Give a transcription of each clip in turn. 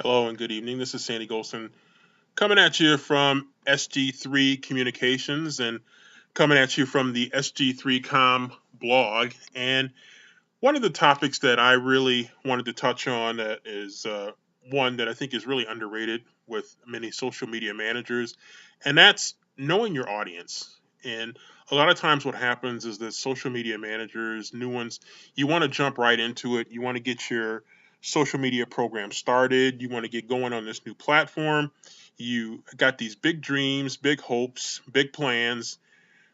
Hello and good evening. This is Sandy Golson coming at you from SG3 Communications and coming at you from the SG3Com blog. And one of the topics that I really wanted to touch on that is one that I think is really underrated with many social media managers, and that's knowing your audience. And a lot of times, what happens is that social media managers, new ones, you want to jump right into it. You want to get your social media program started. You want to get going on this new platform. You got these big dreams, big hopes, big plans,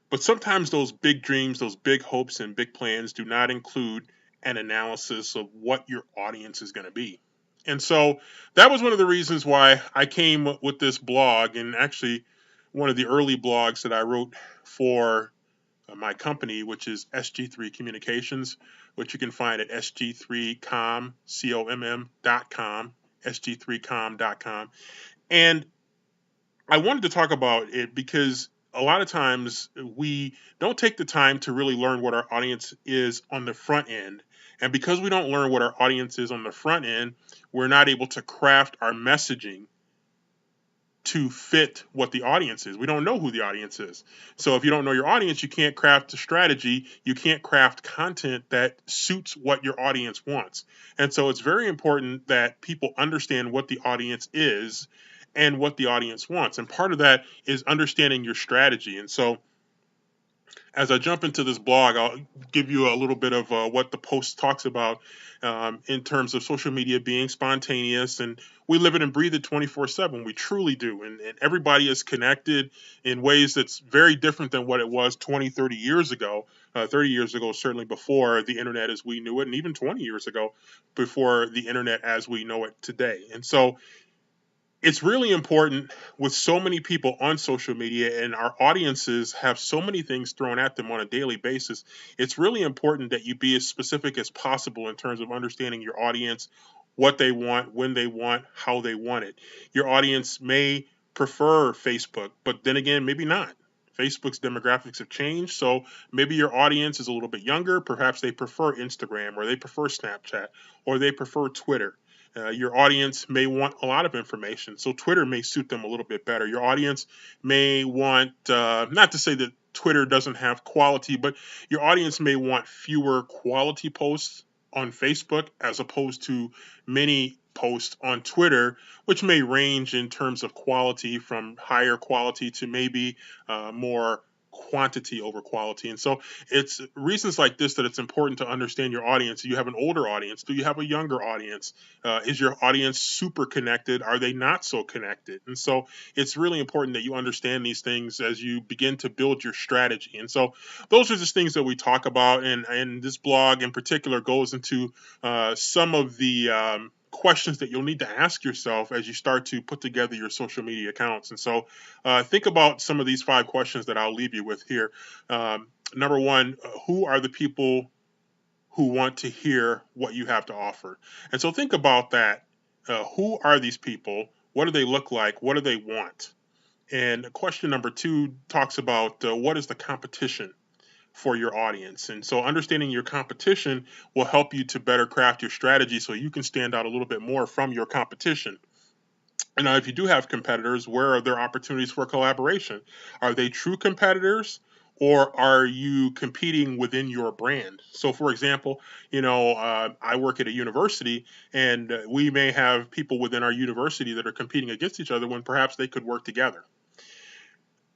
but sometimes those big dreams, those big hopes, and big plans do not include an analysis of what your audience is going to be. And so that was one of the reasons why I came with this blog, and actually one of the early blogs that I wrote for my company, which is SG3 Communications, which you can find at sg3com.com, sg3com.com. And I wanted to talk about it because a lot of times we don't take the time to really learn what our audience is on the front end. And because we don't learn what our audience is on the front end, we're not able to craft our messaging to fit what the audience is. We don't know who the audience is. So if you don't know your audience, you can't craft a strategy, you can't craft content that suits what your audience wants. And so it's very important that people understand what the audience is and what the audience wants. And part of that is understanding your strategy. And so as I jump into this blog, I'll give you a little bit of what the post talks about in terms of social media being spontaneous. And we live it and breathe it 24/7. We truly do. And everybody is connected in ways that's very different than what it was 20, 30 years ago. 30 years ago, certainly before the internet as we knew it, and even 20 years ago before the internet as we know it today. And so it's really important with so many people on social media and our audiences have so many things thrown at them on a daily basis. It's really important that you be as specific as possible in terms of understanding your audience, what they want, when they want, how they want it. Your audience may prefer Facebook, but then again, maybe not. Facebook's demographics have changed, so maybe your audience is a little bit younger. Perhaps they prefer Instagram or they prefer Snapchat or they prefer Twitter. Your audience may want a lot of information, so Twitter may suit them a little bit better. Your audience may want, not to say that Twitter doesn't have quality, but your audience may want fewer quality posts on Facebook as opposed to many posts on Twitter, which may range in terms of quality from higher quality to maybe more quantity over quality. And so it's reasons like this that it's important to understand your audience. Do you have an older audience? Do you have a younger audience? Is your audience super connected? Are they not so connected? And so it's really important that you understand these things as you begin to build your strategy. And so those are just things that we talk about. And this blog in particular goes into some of the questions that you'll need to ask yourself as you start to put together your social media accounts. And so think about some of these 5 questions that I'll leave you with here. Number one, who are the people who want to hear what you have to offer? And so think about that. Who are these people? What do they look like? What do they want? And question number 2 talks about what is the competition for your audience. And so understanding your competition will help you to better craft your strategy so you can stand out a little bit more from your competition. And now, if you do have competitors, where are there opportunities for collaboration? Are they true competitors? Or are you competing within your brand? So, for example, I work at a university, and we may have people within our university that are competing against each other when perhaps they could work together.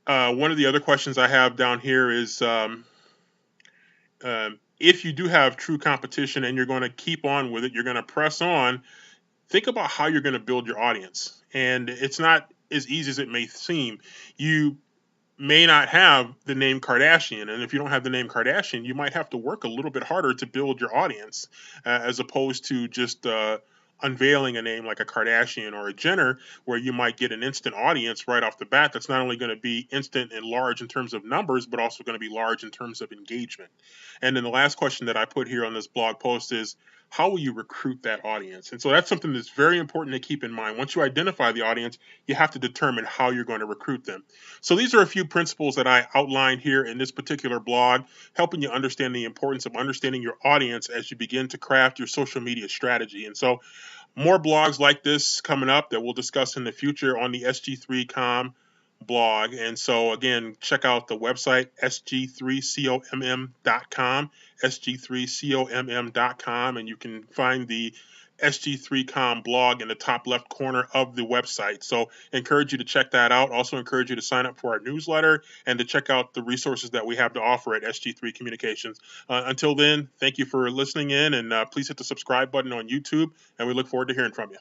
One of the other questions I have down here is if you do have true competition and you're going to keep on with it, you're going to press on, think about how you're going to build your audience. And it's not as easy as it may seem. You may not have the name Kardashian. And if you don't have the name Kardashian, you might have to work a little bit harder to build your audience as opposed to just unveiling a name like a Kardashian or a Jenner, where you might get an instant audience right off the bat that's not only going to be instant and large in terms of numbers, but also going to be large in terms of engagement. And then the last question that I put here on this blog post is, how will you recruit that audience? And so that's something that's very important to keep in mind. Once you identify the audience, you have to determine how you're going to recruit them. So these are a few principles that I outlined here in this particular blog, helping you understand the importance of understanding your audience as you begin to craft your social media strategy. And so more blogs like this coming up that we'll discuss in the future on the SG3Com blog. And so, again, check out the website, sg3comm.com, sg3comm.com, and you can find the SG3Com blog in the top left corner of the website. So, encourage you to check that out. Also, encourage you to sign up for our newsletter and to check out the resources that we have to offer at SG3 Communications. Until then, thank you for listening in, and please hit the subscribe button on YouTube, and we look forward to hearing from you.